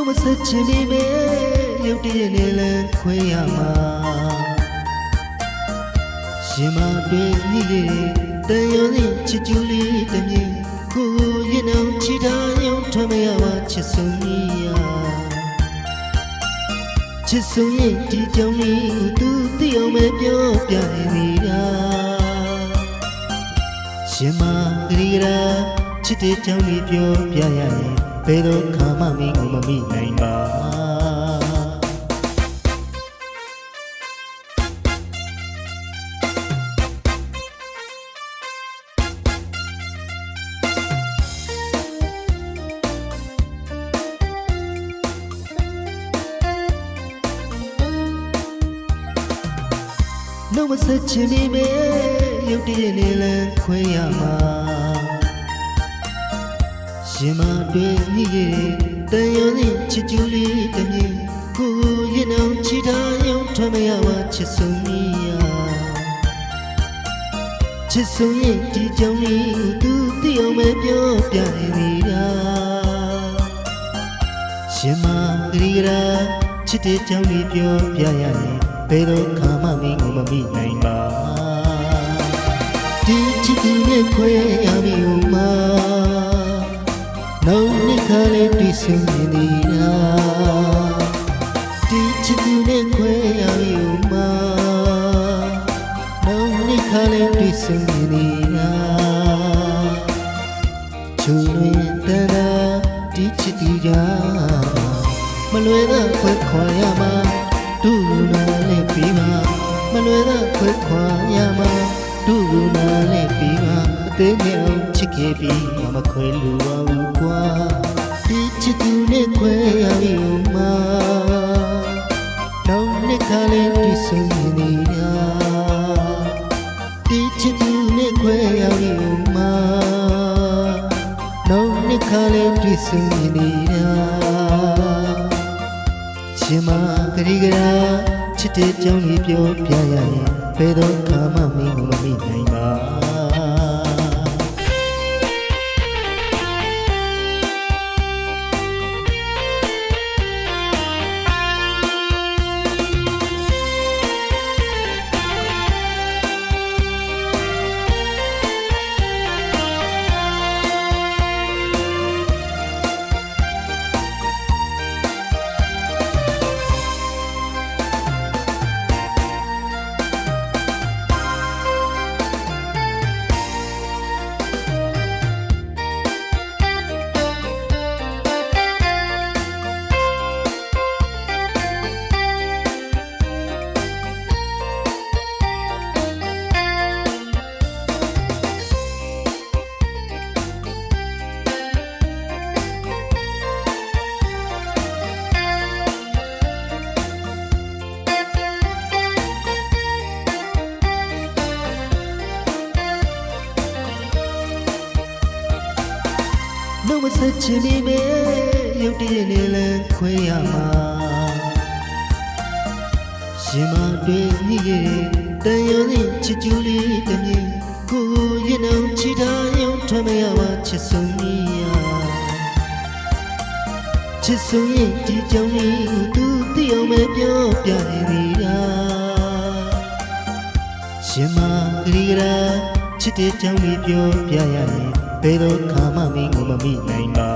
မဆက်ချင်ပြီပဲရုပ်တရက်နဲ့လည်းခွဲရမှာရှင်မတွေ့မိခဲ့တန်ရုံးချစ်ကျူးလေးတမြင်ကိုရင်အောင်ချီထားရုံထွက်မရပါချစ်ဆုံးကြီးရချစ်ဆုံးရဲ့ဒီကြောင့်လေးသူသိအောင်ပဲပြောပြနေတာရှင်မဂရီရာချစ်တဲ့ကြောင့်လေးပြောပြရရင်ဘယ်တော့ခါမှမင်းကိုမမိနိုင်ပါလုံးမဆက်ချင်ပြီပဲရုပ်တရက်နဲ့လည်းခွဲရမှာရှင်မတွေ့မိခဲ့တန်ရုံးချစ်ကျူးလေးတမြင်ကိုရင်အောင်ချီထားရုံထွက်မရပါချစ်ဆုံးကြီးရချစ်ဆုံးရဲ့ဒီကြောင့်လေးသူသိအောင်ပဲပြောပြနေတာရှင်မဂရီရာချစ်တဲ့ကြောင့်လေးပြောပြရရင်ဘယ်တော့ခါမှမင်းကိုမမိနိုင်ပါဒီချစ်သူနဲ့ခွဲရပြီမှာနောက်နှစ်ခါလေးတွေ့ဆုံနေတာဒီချစ်သူနဲ့ခွဲရပြီမှာနောက်နှစ်ခါလေးတွေ့ဆုံနေတာချူရင်တန်တာဒီချစ်သူကြောင့်မလွယ်တော့ခွဲခွာရမှာတူနာလေးပြီးမှမလွယ်တော့ခွဲခွာရမှာတူနာလေးပြီးမှအသေးငယ်အောင်ချစ်ခဲ့ပြီးမခွဲလို့ပါဘူးကွာဒီချစ်သူနဲ့ခွဲရပြီမှာနောက်နှစ်ခါလေးတွေ့ဆုံနေတာဒီချစ်သူနဲ့ခွဲရပြီမှာနောက်နှစ်ခါလေးတွေ့ဆုံနေတာရှင်မဂရီကရာချစ်တဲ့ကြောင့်လေးပြောပြရရင်ဘယ်တော့ခါမှမင်းကိုမမိနိုင်ပါလုံးမဆက်ချင်ပြီပဲရုပ်တရက်နဲ့လည်းခွဲရမှာရှင်မတွေ့မိခဲ့တန်ရုံးချစ်ကျူးလေးတမြင်ကိုရင်အောင်ချီထားရုံထွက်မရပါချစ်ဆုံးကြီးရချစ်ဆုံးရဲ့ဒီကြောင့်လေးသူသိအောင်ပဲပြောပြနေတာရှင်မဂရီရာချစ်တဲ့ကြောင့်လေးပြောပြရရင်ဘယ်တော့ခါမှမင်းကိုမမိနိုင်ပါ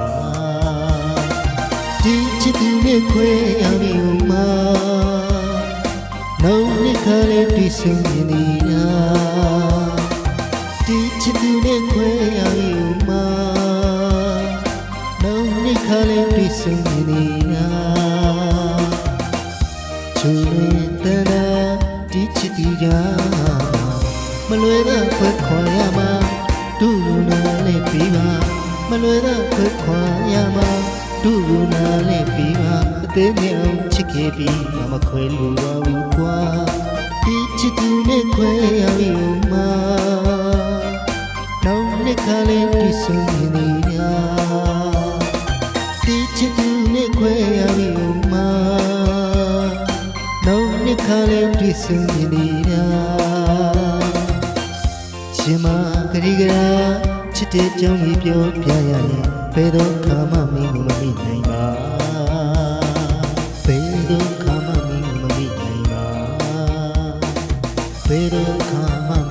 ဒီချစ်သူနဲ့ခွဲရပြီမှာနောက်နှစ်ခါလေးတွေ့ဆုံနေတာဒီချစ်သူနဲ့ခွဲရပြီမှာနောက်နှစ်ခါလေးတွေ့ဆုံနေတာချူရင်တန်တာဒီချစ်သူကြောင့်မလွယ်တော့ခွဲခွာရမှာတူနာလေးပြီးမှမလွယ်တော့ခွဲခွာရမှာတူနာလေးပြီးမှအသေးငယ်အောင်ချစ်ခဲ့ပြီးမခွဲလို့ပါဘူးကွာဒီချစ်သူနဲ့ခွဲရပြီမှာနောက်နှစ်ခါလေးတွေ့ဆုံနေတာဒီချစ်သူနဲ့ခွဲရပြီမှာနောက်နှစ်ခါလေးတွေ့ဆုံနေတာရှင်မဂရီကရာချစ်တဲ့ကြောင့်ကြီးပြောပြရရင်ဘယ်တော့ခါမှမင်းကိုမမိနိုင်ပါ ဘယ်တော့ခါမှမ